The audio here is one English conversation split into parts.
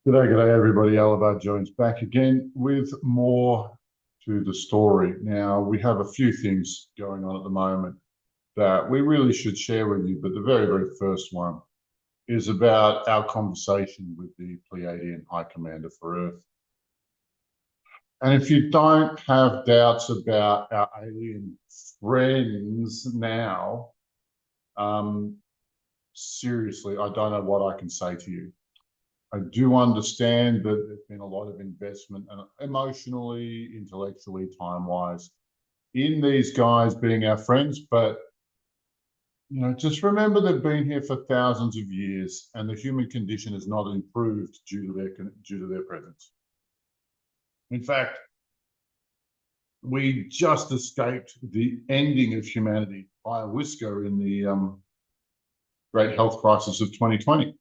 G'day everybody. Alabar joins back again with more to the story. Now, we have a few things going on at the moment that we really should share with you, but the very first one is about our conversation with the Pleiadian High Commander for Earth. And if you don't have doubts about our alien friends now, seriously, I don't know what I can say to you. I do understand that there's been a lot of investment emotionally, intellectually, time-wise in these guys being our friends, but just remember they've been here for thousands of years and the human condition has not improved due to their presence. In fact, we just escaped the ending of humanity by a whisker in the great health crisis of 2020.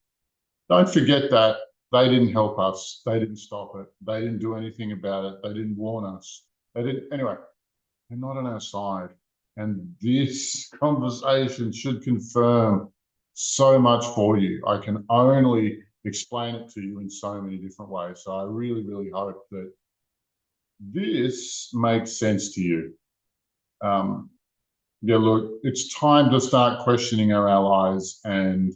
Don't forget that they didn't help us. They didn't stop it. They didn't do anything about it. They didn't warn us. Anyway, they're not on our side. And this conversation should confirm so much for you. I can only explain it to you in so many different ways. So I really hope that this makes sense to you. Yeah, look, it's time to start questioning our allies and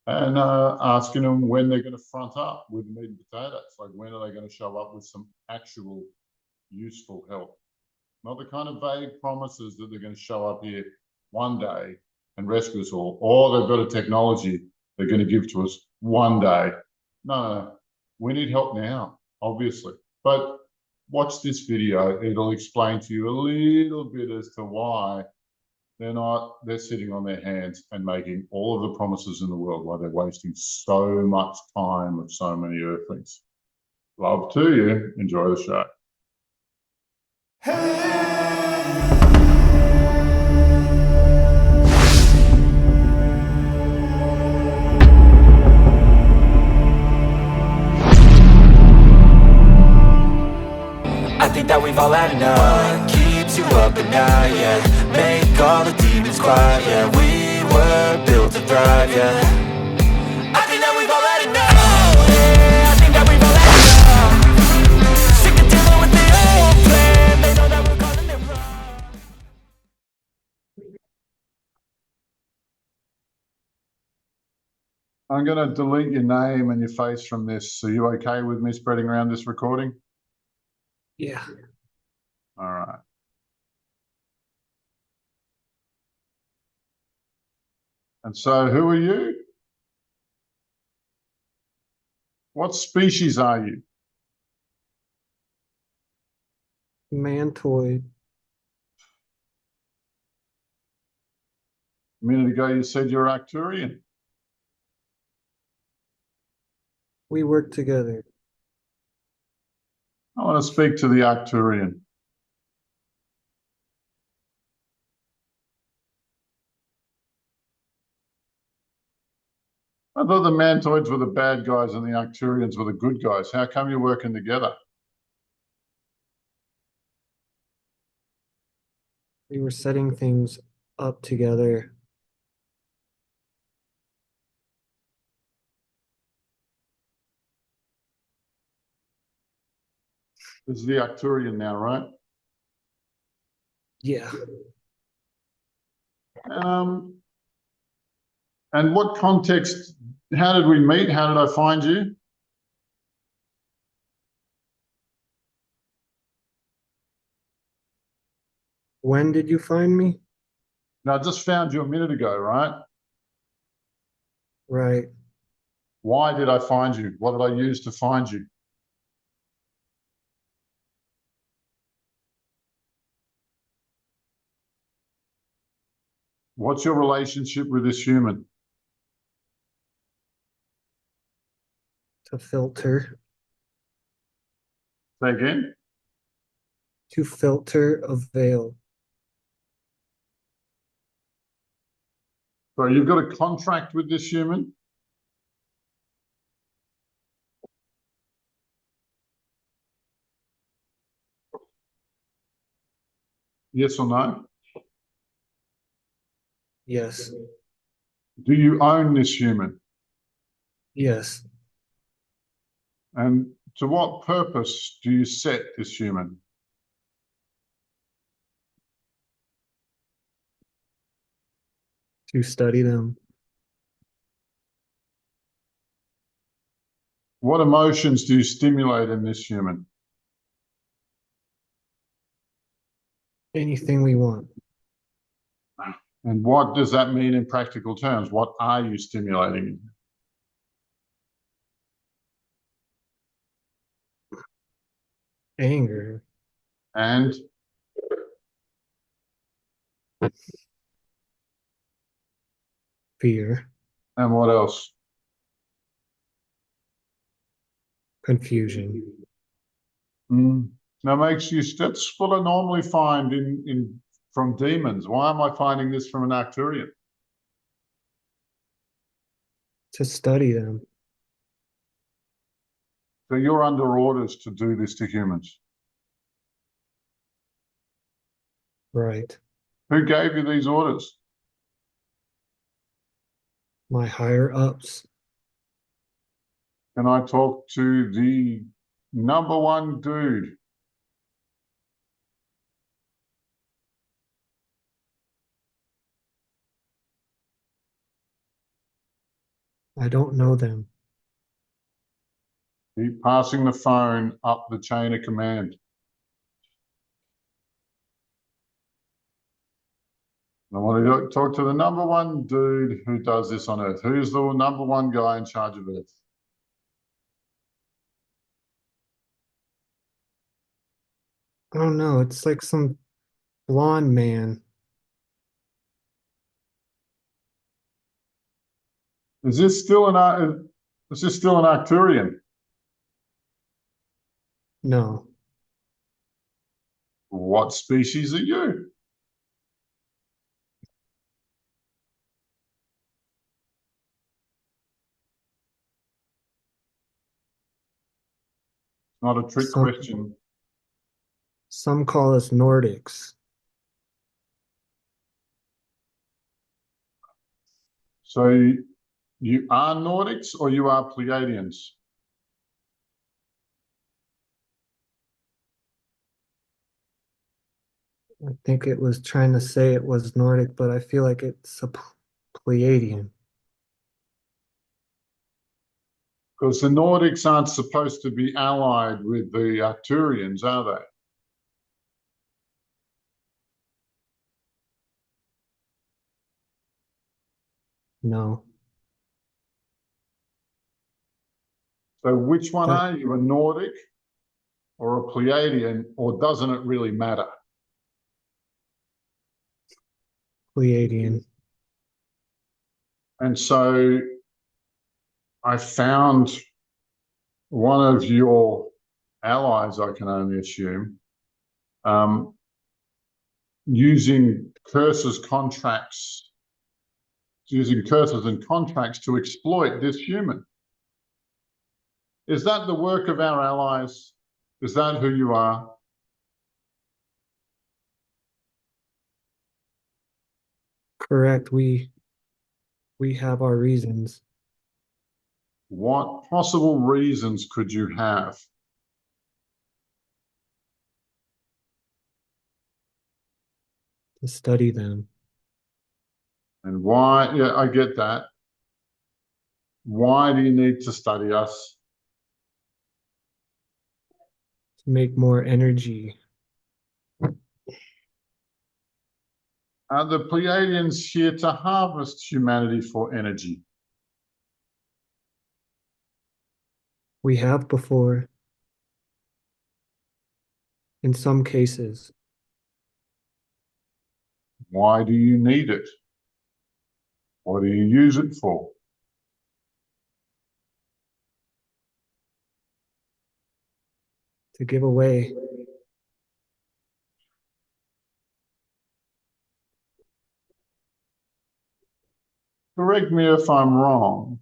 asking them when they're going to front up with meat and potatoes. Like, when are they going to show up with some actual useful help? Not the kind of vague promises that they're going to show up here one day and rescue us all, or they've got a technology they're going to give to us one day. No, we need help now, obviously. But watch this video. It'll explain to you a little bit as to why they're sitting on their hands and making all of the promises in the world while they're wasting so much time with so many earthlings. Love to you. Enjoy the show. I think that we've all had enough. What keeps you up at night, yeah. Make all the demons quiet, yeah. We were built to thrive, yeah. I think that we've all had enough. Oh, yeah, I think that we've all had enough. Sick of dealing with the old plan. They know that we're calling it wrong. I'm going to delete your name and your face from this. Are you okay with me spreading around this recording? Yeah. All right. And so, who are you? What species are you? Mantoid. A minute ago, you said you're Arcturian. We work together. I want to speak to the Arcturian. I thought the Mantoids were the bad guys and the Arcturians were the good guys. How come you're working together? We were setting things up together. This is the Arcturian now, right? Yeah. And what context, how did we meet? How did I find you? When did you find me? Now, I just found you a minute ago, right? Right. Why did I find you? What did I use to find you? What's your relationship with this human? To filter. Say again? To filter a veil. So you've got a contract with this human? Yes or no? Yes. Do you own this human? Yes. And to what purpose do you set this human? To study them. What emotions do you stimulate in this human? Anything we want. And what does that mean in practical terms? What are you stimulating? Anger. And Fear. what else? Confusion. Now that's what I normally find in from demons. Why am I finding this from an Arcturian? To study them. So you're under orders to do this to humans. Right. Who gave you these orders? My higher ups. Can I talk to the number one dude? I don't know them. Keep passing the phone up the chain of command. I want to talk to the number one dude who does this on Earth. Who's the number one guy in charge of Earth? I don't know. It's like some blonde man. Is this still an Arcturian? No. What species are you? Not a trick Some question. some call us Nordics. So you are Nordics or you are Pleiadians? I think it was trying to say it was Nordic, but I feel like it's a Pleiadian. Because the Nordics aren't supposed to be allied with the Arcturians, are they? No. So which one That are you, a Nordic or a Pleiadian, or doesn't it really matter? Pleiadian. And so I found one of your allies, I can only assume, um, using curses and contracts to exploit this human. Is that the work of our allies? Is that who you are? Correct. We have our reasons What possible reasons could you have? to study them, And why? Yeah, I get that. Why do you need to study us? to make more energy. Are the Pleiadians here to harvest humanity for energy? We have before, in some cases, Why do you need it? What do you use it for? to give away. Correct me if I'm wrong,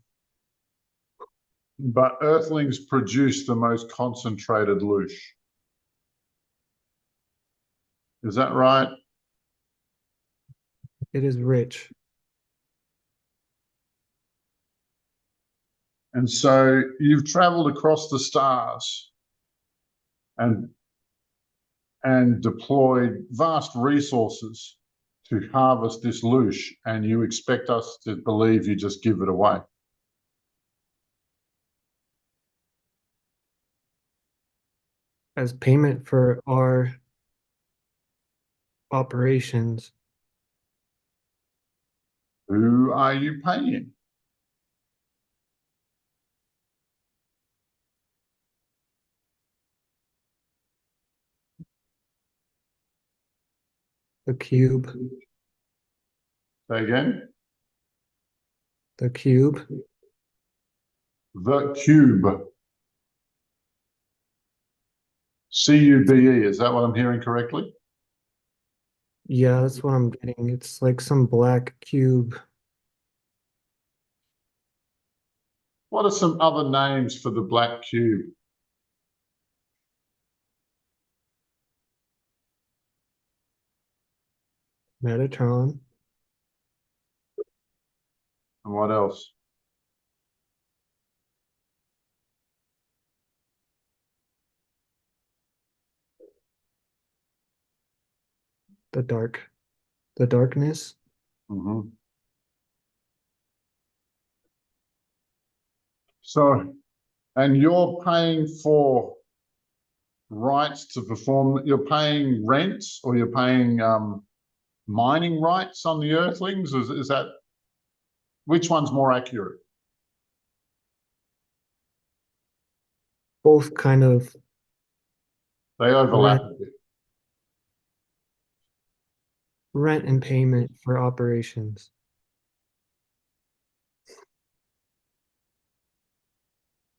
but Earthlings produce the most concentrated loosh. Is that right? It is rich. And so you've traveled across the stars and deployed vast resources to harvest this loosh, and you expect us to believe you just give it away. As payment for our operations. Who are you paying? The cube. Say again? The cube. The cube. CUBE, is that what I'm hearing correctly? Yeah, that's what I'm getting. It's like some black cube. What are some other names for the black cube? Metatron. And what else? The darkness. Mm-hmm. So, and you're paying for rights to perform, you're paying rents, or you're paying mining rights on the Earthlings? Is that, which one's more accurate? Both kind of They overlap rent a bit. rent and payment for operations.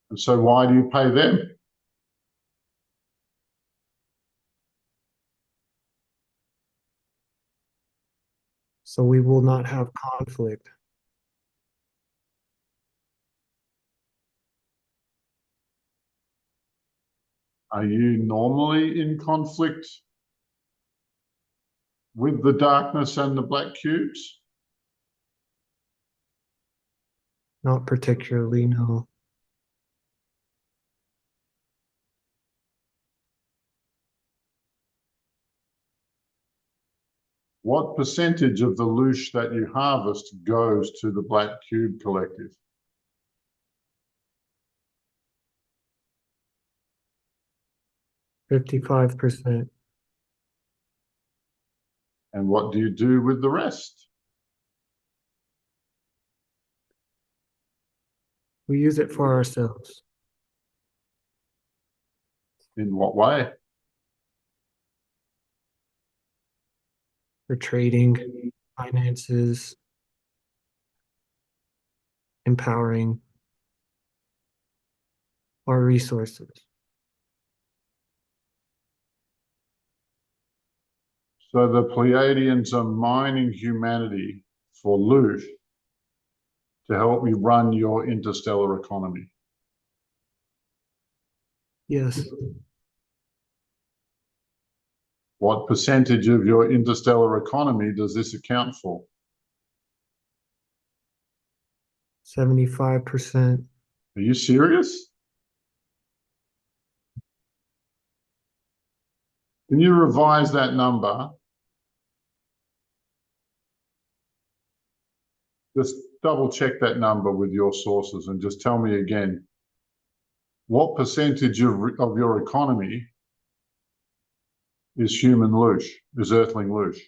And so why do you pay them? So we will not have conflict. Are you normally in conflict with the darkness and the black cubes? Not particularly, no. What percentage of the loosh that you harvest goes to the Black Cube Collective? 55%. And what do you do with the rest? We use it for ourselves. In what way? For trading, finances, empowering our resources. So the Pleiadians are mining humanity for loot to help you run your interstellar economy. Yes, What percentage of your interstellar economy does this account for? 75%. Are you serious? Can you revise that number? Just double check that number with your sources and just tell me again, what percentage of your economy is human loosh, is earthling loosh?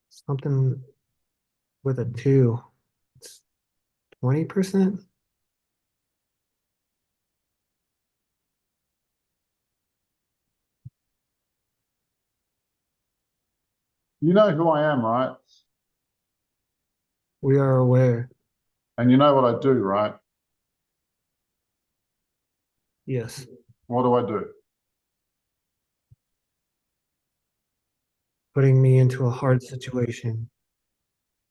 Something with a 2. It's 20%. You know who I am, right? We are aware. And you know what I do, right? Yes. What do I do? Putting me into a hard situation.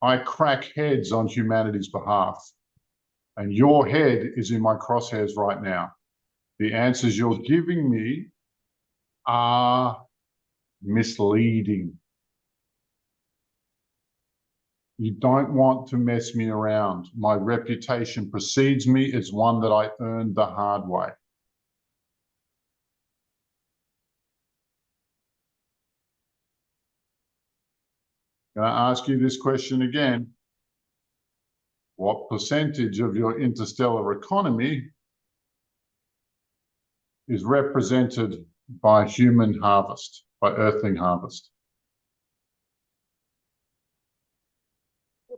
I crack heads on humanity's behalf. And your head is in my crosshairs right now. The answers you're giving me are misleading. You don't want to mess me around. My reputation precedes me. It's one that I earned the hard way. Can I ask you this question again? What percentage of your interstellar economy is represented by human harvest, by earthling harvest?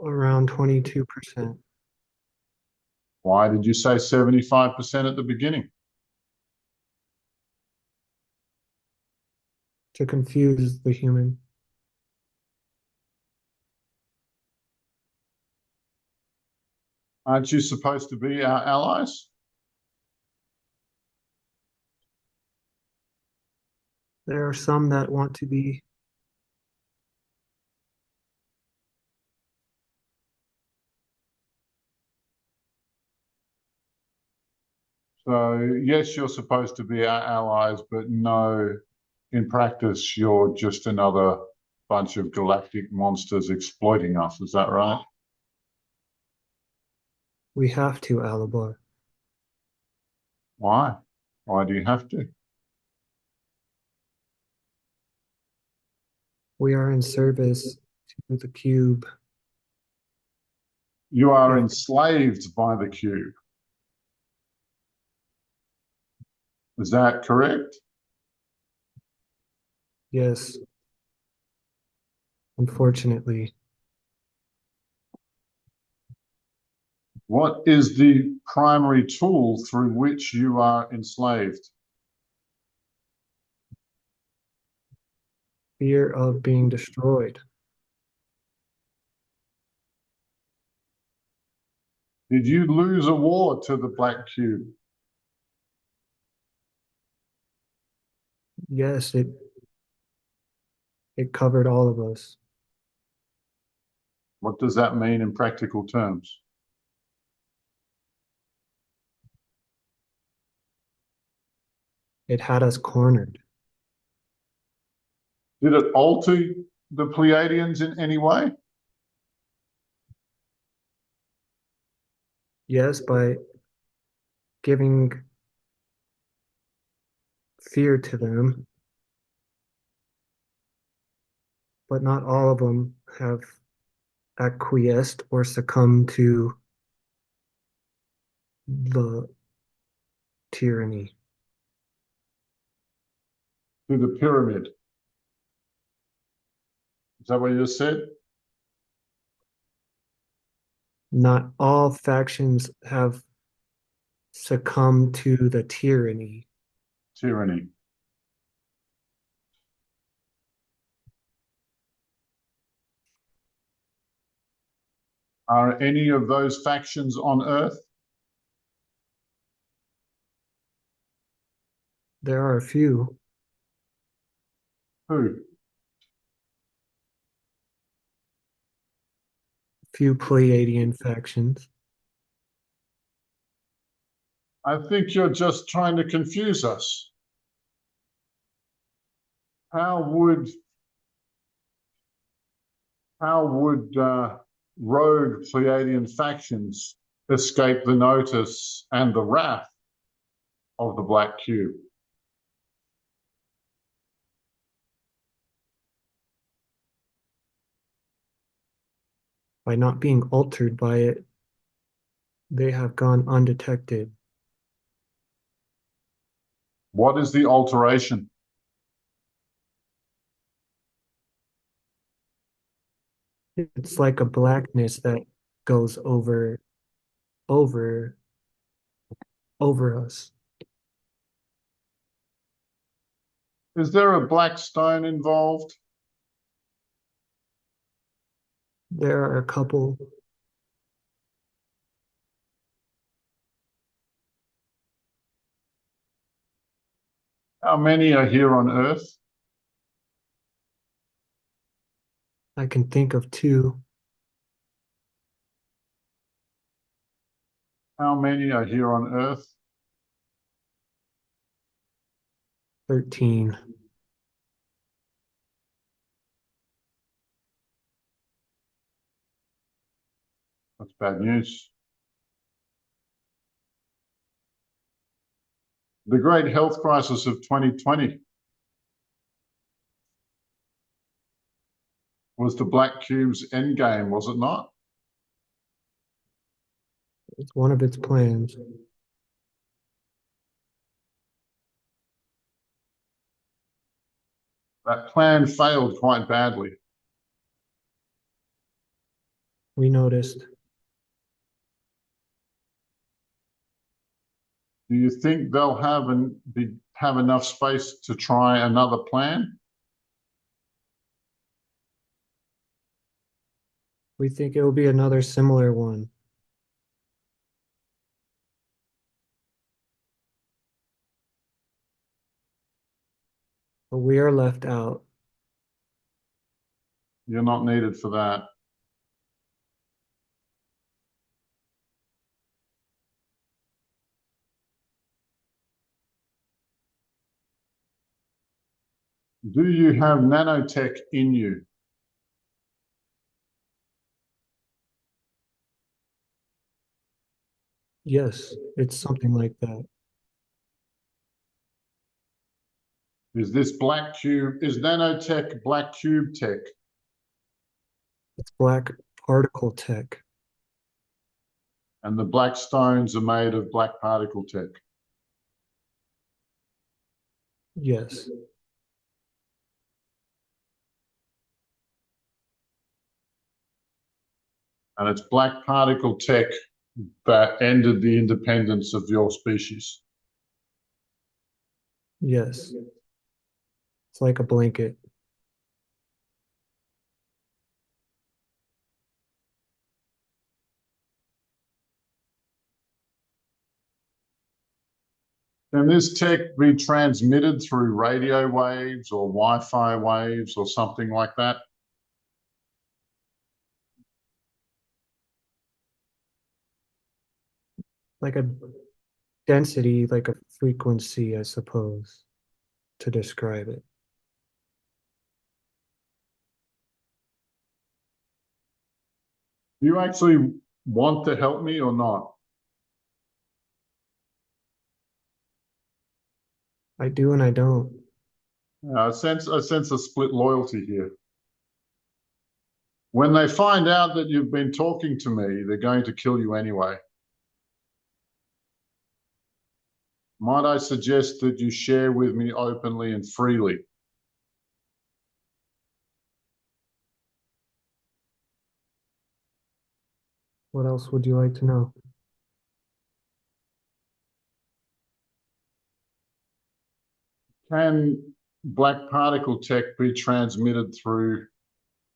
Around 22%. Why did you say 75% at the beginning? To confuse the human. Aren't you supposed to be our allies? There are some that want to be. So, yes, you're supposed to be our allies, but no, in practice, you're just another bunch of galactic monsters exploiting us. Is that right? We have to, Alabar. Why? Why do you have to? We are in service to the cube. You are Yeah. enslaved by the cube. Is that correct? Yes. Unfortunately, What is the primary tool through which you are enslaved? fear of being destroyed. Did you lose a war to the Black Cube? Yes, it covered all of us. What does that mean in practical terms? It had us cornered. Did it alter the Pleiadians in any way? Yes, by giving fear to them, but not all of them have acquiesced or succumbed to the tyranny. To the pyramid? Is that what you just said? Not all factions have succumbed to the tyranny. Tyranny. Are any of those factions on Earth? There are a few Who? Pleiadian factions. I think you're just trying to confuse us. How would rogue Pleiadian factions escape the notice and the wrath of the Black Cube? By not being altered by it, they have gone undetected. What is the alteration? It's like a blackness that goes over, over us. Is there a black stone involved? There are a couple. How many are here on Earth? I can think of two. How many are here on Earth? 13. That's bad news. The great health crisis of 2020 was the Black Cube's endgame, was it not? It's one of its plans. That plan failed quite badly. We noticed. Do you think they'll have enough space to try another plan? We think it will be another similar one. But we are left out. You're not needed for that. Do you have nanotech in you? Yes, it's something like that. Is this black cube, is nanotech black cube tech? It's black particle tech. And the black stones are made of black particle tech. Yes. And it's black particle tech that ended the independence of your species. Yes. It's like a blanket. Can this tech be transmitted through radio waves or Wi-Fi waves or something like that? Like a density, like a frequency, I suppose, to describe it. Do you actually want to help me or not? I do and I don't. I sense a split loyalty here. When they find out that you've been talking to me, they're going to kill you anyway. Might I suggest that you share with me openly and freely? What else would you like to know? Can black particle tech be transmitted through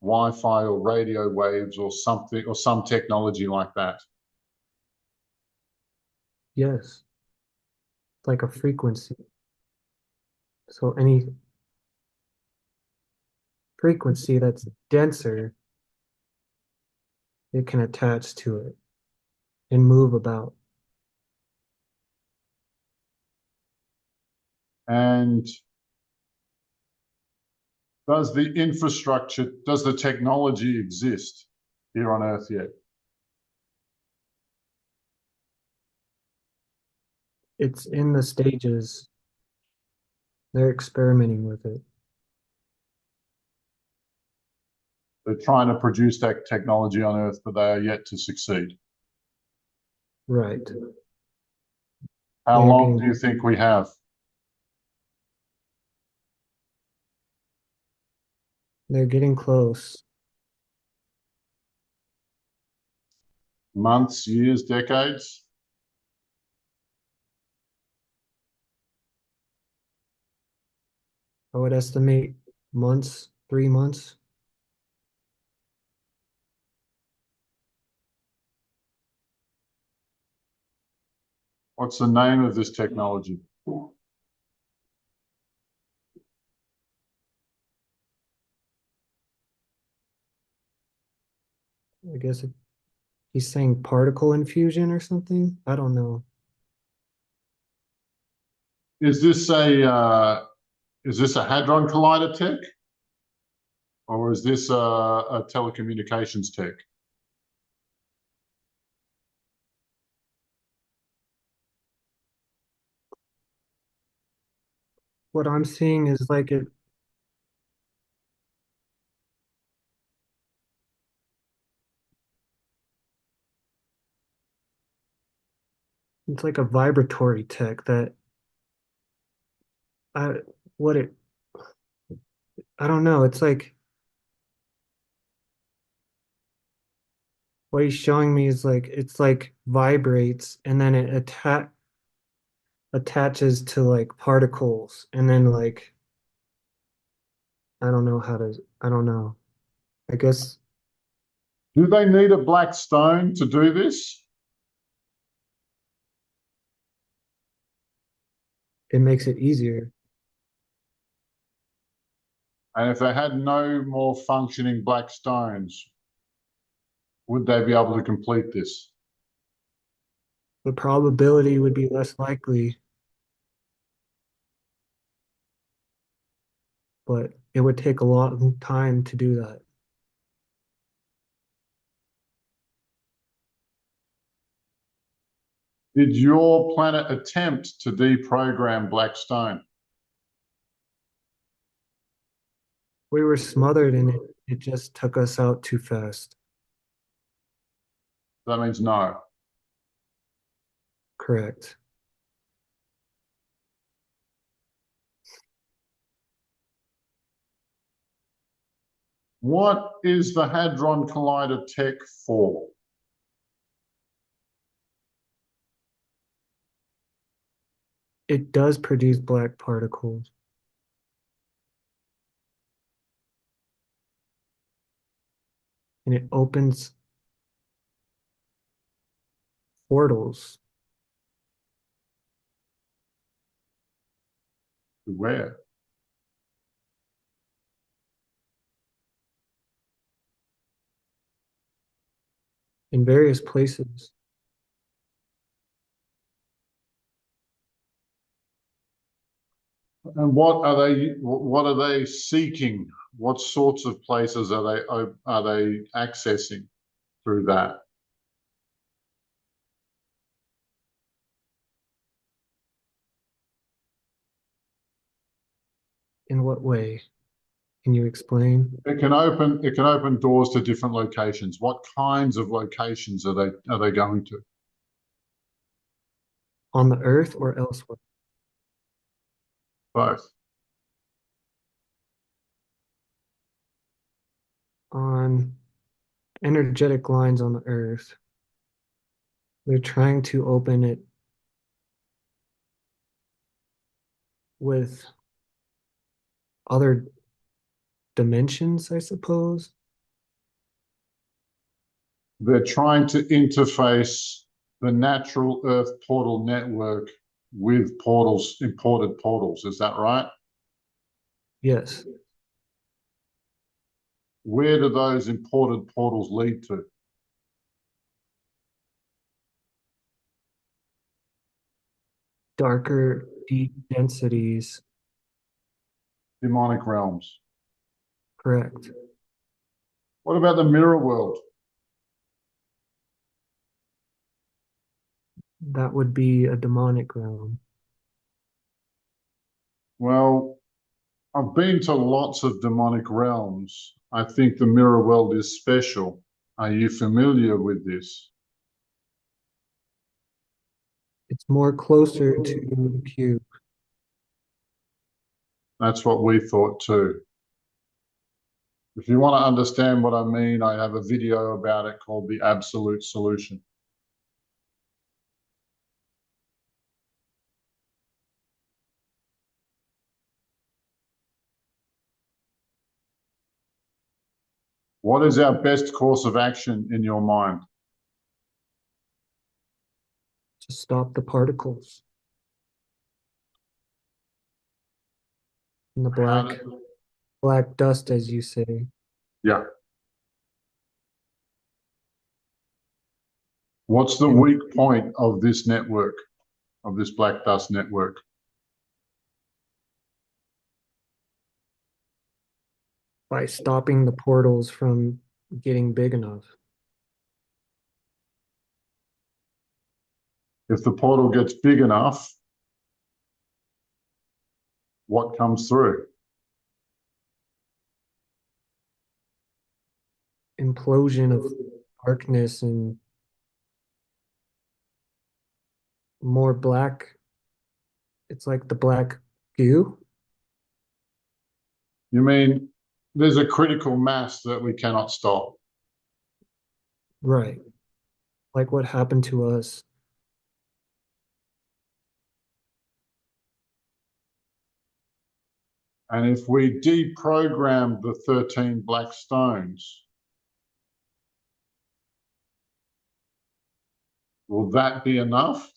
Wi-Fi or radio waves or something, or some technology like that? Yes. It's like a frequency. So any frequency that's denser, it can attach to it and move about. And does the technology exist here on Earth yet? It's in the stages. They're experimenting with it. They're trying to produce that technology on Earth, but they are yet to succeed. Right. How They're long do getting, you think we have? they're getting close. Months, years, decades? I would estimate months, 3 months. What's the name of this technology? I guess he's saying particle infusion or something. I don't know. Is this a hadron collider tech, or is this a telecommunications tech? What I'm seeing is like it's like a vibratory tech that I what it I don't know. It's like what he's showing me is like it's like vibrates and then it attaches to like particles and then like I don't know how to I don't know. I guess Do they need a black stone to do this? it makes it easier. And if they had no more functioning black stones, would they be able to complete this? The probability would be less likely, but it would take a long time to do that. Did your planet attempt to deprogram black stone? We were smothered in it. It just took us out too fast. That means no. Correct. What is the Hadron Collider tech for? It does produce black particles. And it opens portals Where? in various places. And what are they seeking? What sorts of places are they accessing through that? In what way? Can you explain? It can open doors to different locations. What kinds of locations are they going to? On the earth or elsewhere? Both. On energetic lines on the earth. They're trying to open it with other dimensions, I suppose. They're trying to interface the natural Earth portal network with portals, imported portals. Is that right? Yes. Where do those imported portals lead to? Darker, deep densities. Demonic realms. Correct. What about the mirror world? That would be a demonic realm. Well, I've been to lots of demonic realms. I think the mirror world is special. Are you familiar with this? It's more closer to the cube. That's what we thought too. If you want to understand what I mean, I have a video about it called The Absolute Solution. What is our best course of action in your mind? To stop the particles and the How black dust, as you say. Yeah. What's the And weak point of this network, of this black dust network? by stopping the portals from getting big enough. If the portal gets big enough, what comes through? Implosion of darkness and more black. It's like the black goo. You mean there's a critical mass that we cannot stop? Right. Like what happened to us. And if we deprogram the 13 black stones, will that be enough?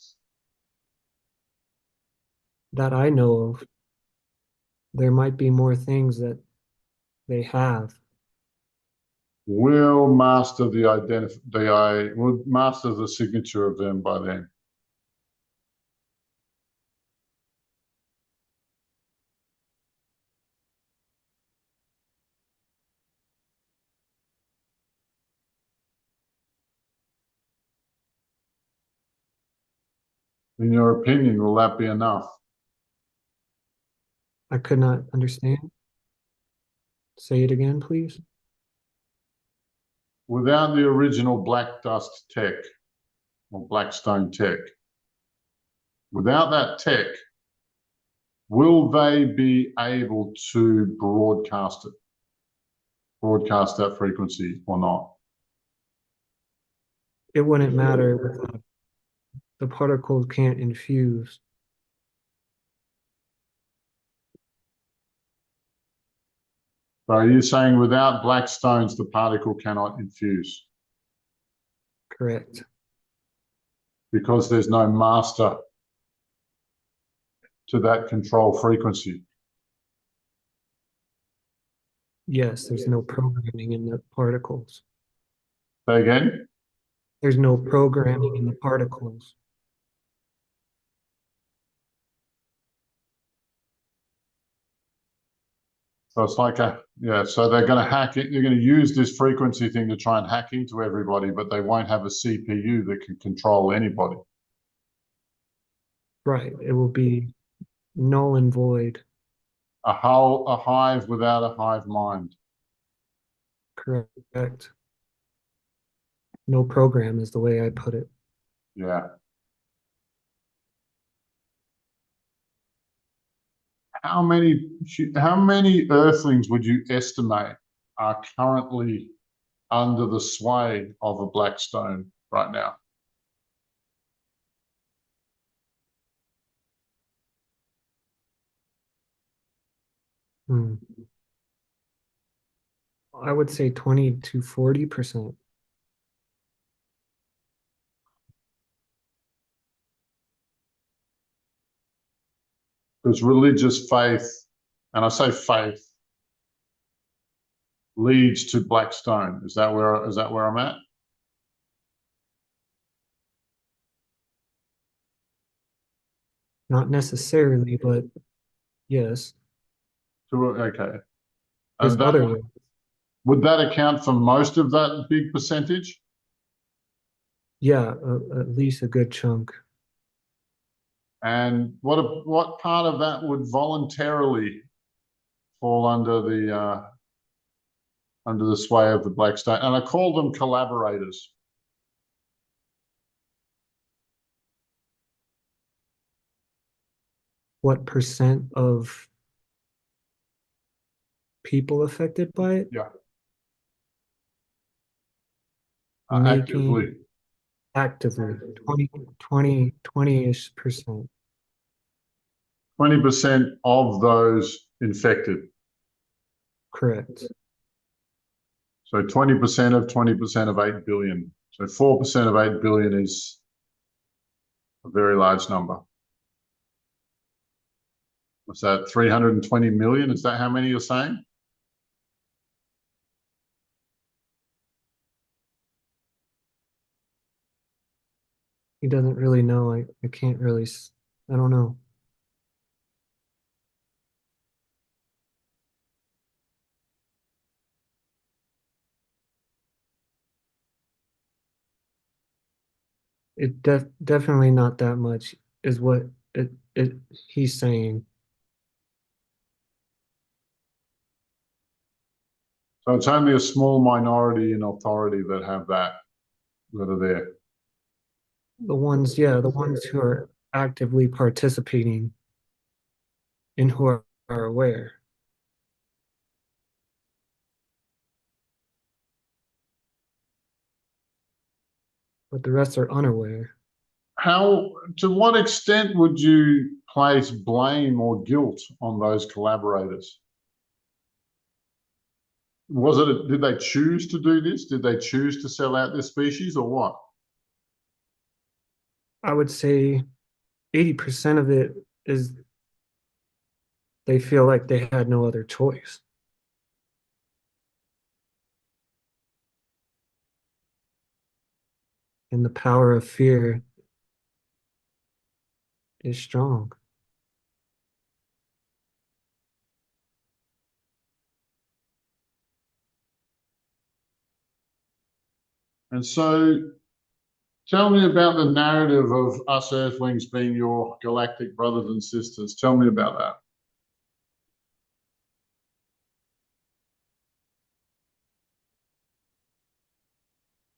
That I know of. There might be more things that they have. We'll master we'll master the signature of them by then. In your opinion, will that be enough? I could not understand. Say it again, please. Without the original black dust tech or black stone tech, without that tech, will they be able to broadcast that frequency or not? It wouldn't matter without the particles can't infuse. So are you saying without black stones, the particle cannot infuse Correct. because there's no master to that control frequency? Yes, there's no programming in the particles. Say again? There's no programming in the particles. So it's like so they're going to hack it. You're going to use this frequency thing to try and hack into everybody, but they won't have a CPU that can control anybody. Right. It will be null and void. A hive without a hive mind. Correct. No program is the way I put it. Yeah. How many Earthlings would you estimate are currently under the sway of a black stone right now? Hmm. I would say 20 to 40%. Because religious faith, and I say faith, leads to black stone. Is that where I'm at? Not necessarily, but yes, Okay. there's And other ways. would that account for most of that big percentage? Yeah, at least a good chunk. And what part of that would voluntarily fall under the sway of the black stone? And I call them collaborators. What percent of people affected by it? Yeah, Making actively. actively 20-ish percent. 20% of those infected. Correct. So 20% of 20% of 8 billion. So 4% of 8 billion is a very large number. What's that, 320 million? Is that how many you're saying? He doesn't really know. I can't really, I don't know. Definitely not that much is what it he's saying. So it's only a small minority in authority that are there. The ones who are actively participating and who are aware, but the rest are unaware. To what extent would you place blame or guilt on those collaborators? Did they choose to do this? Did they choose to sell out their species or what? I would say 80% of it is they feel like they had no other choice. And the power of fear is strong. And so tell me about the narrative of us Earthlings being your galactic brothers and sisters. Tell me about that.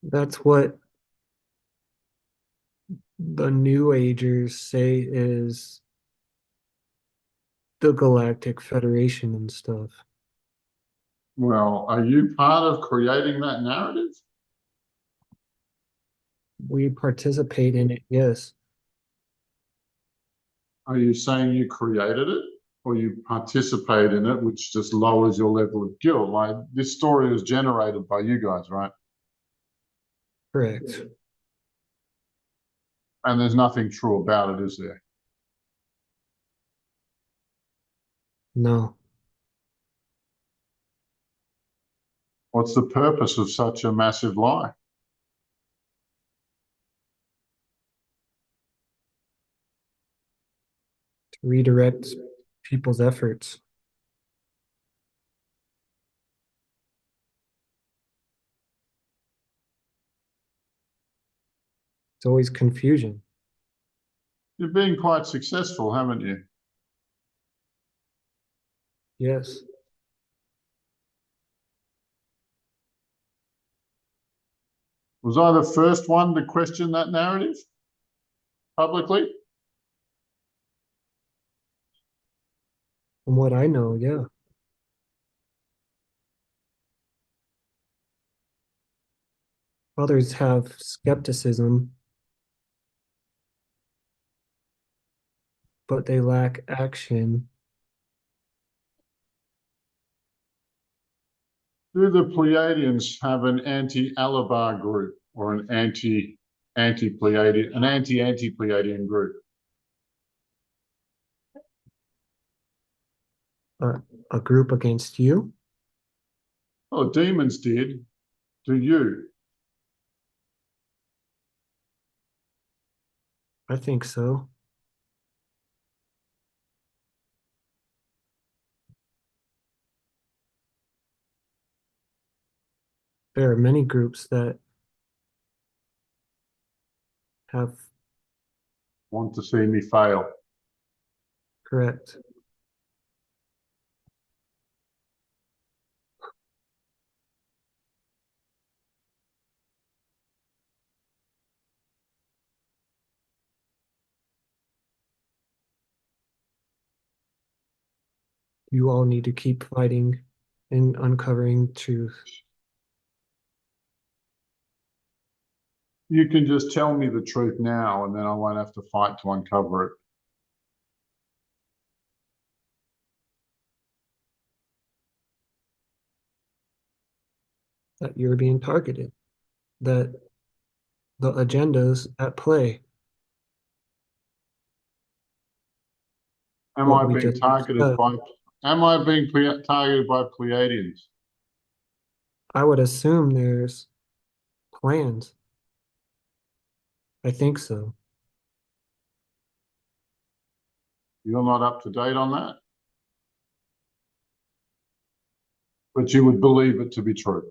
That's what the New Agers say is the Galactic Federation and stuff. Well, are you part of creating that narrative? We participate in it, yes. Are you saying you created it or you participate in it, which just lowers your level of guilt? Like this story was generated by you guys, right? Correct. And there's nothing true about it, is there? No. What's the purpose of such a massive lie? To redirect people's efforts. It's always confusion. You've been quite successful, haven't you? Yes. Was I the first one to question that narrative publicly? From what I know, yeah. Others have skepticism, but they lack action. Do the Pleiadians have an anti-Alabar group or an anti-Pleiadian, an anti-Pleiadian group? A group against you? Oh, demons did. Do you? I think so. There are many groups that have Want to see me fail? correct. You all need to keep fighting and uncovering truth. You can just tell me the truth now, and then I won't have to fight to uncover it. That you're being targeted, that the agendas at play, Am what I we being just targeted discussed. by? Am I being targeted by Pleiadians? I would assume there's plans. I think so. You're not up to date on that, but you would believe it to be true.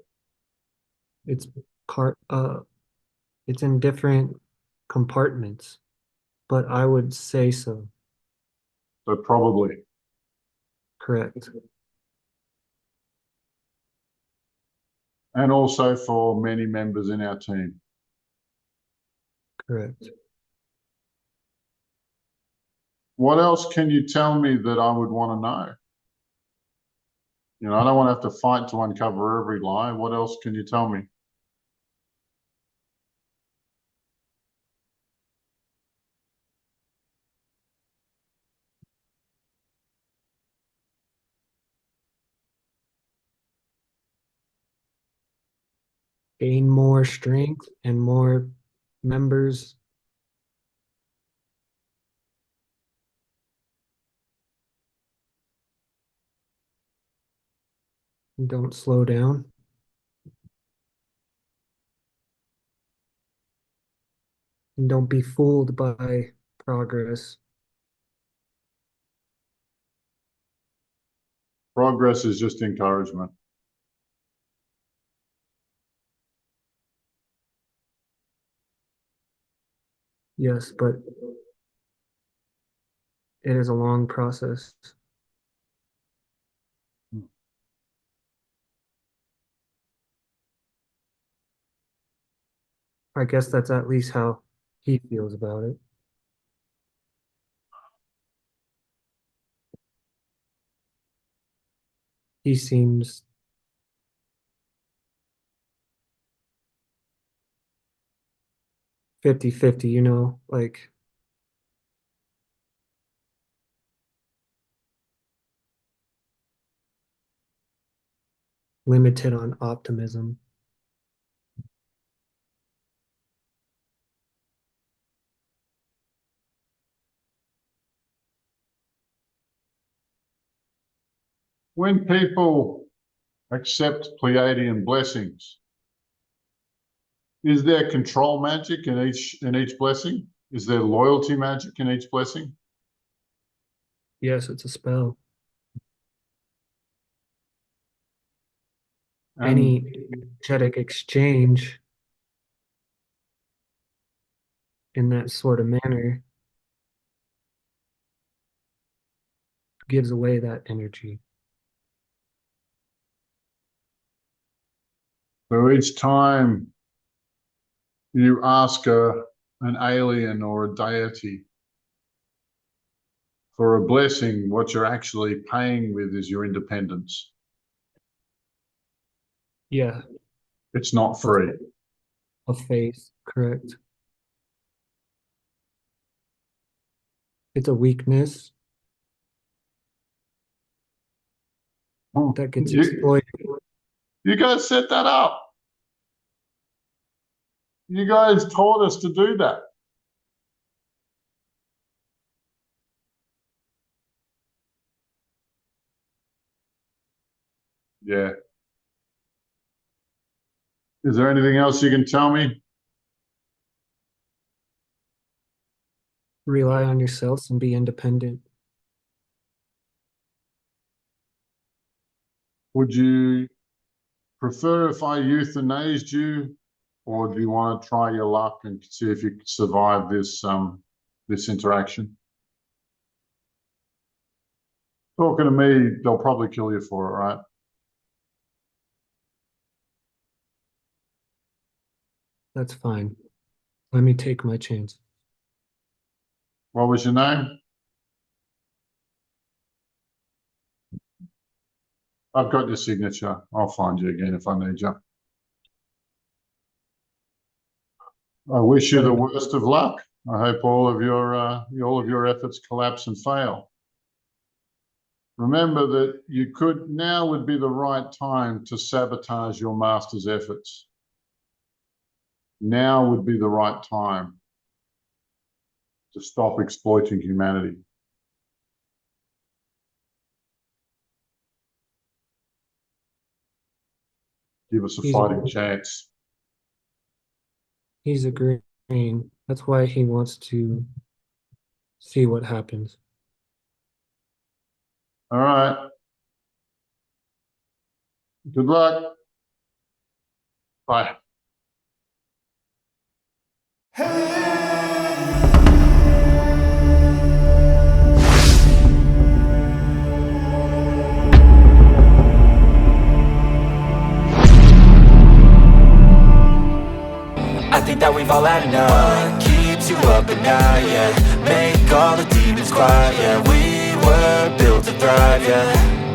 It's part it's in different compartments, but I would say so. So probably. Correct. and also for many members in our team. Correct. What else can you tell me that I would want to know? You know, I don't want to have to fight to uncover every lie. What else can you tell me? Gain more strength and more members. Don't slow down. And don't be fooled by progress. Progress is just encouragement. Yes, but it is a long process. I guess that's at least how he feels about it. He seems 50-50, you know, like limited on optimism. When people accept Pleiadian blessings, is there control magic in each blessing? Is there loyalty magic in each blessing? Yes, it's a spell. And Any energetic exchange in that sort of manner gives away that energy. so each time you ask an alien or a deity for a blessing, what you're actually paying with is your independence. Yeah, It's not free. a faith, correct. It's a weakness that gets exploited. You guys set that up. You guys taught us to do that. Yeah. Is there anything else you can tell me? Rely on yourselves and be independent. Would you prefer if I euthanized you, or do you want to try your luck and see if you can survive this interaction? Talking to me, they'll probably kill you for it, right? That's fine. Let me take my chance. What was your name? I've got your signature. I'll find you again if I need you. I wish you the worst of luck. I hope all of your efforts collapse and fail. Remember that now would be the right time to sabotage your master's efforts. Now would be the right time to stop exploiting humanity. Give us a fighting chance. He's agreeing. That's why he wants to see what happens. All right. Good luck. Bye. we've all had enough. What keeps you up at night, yeah. Make all the demons quiet, yeah. We were built to thrive, yeah.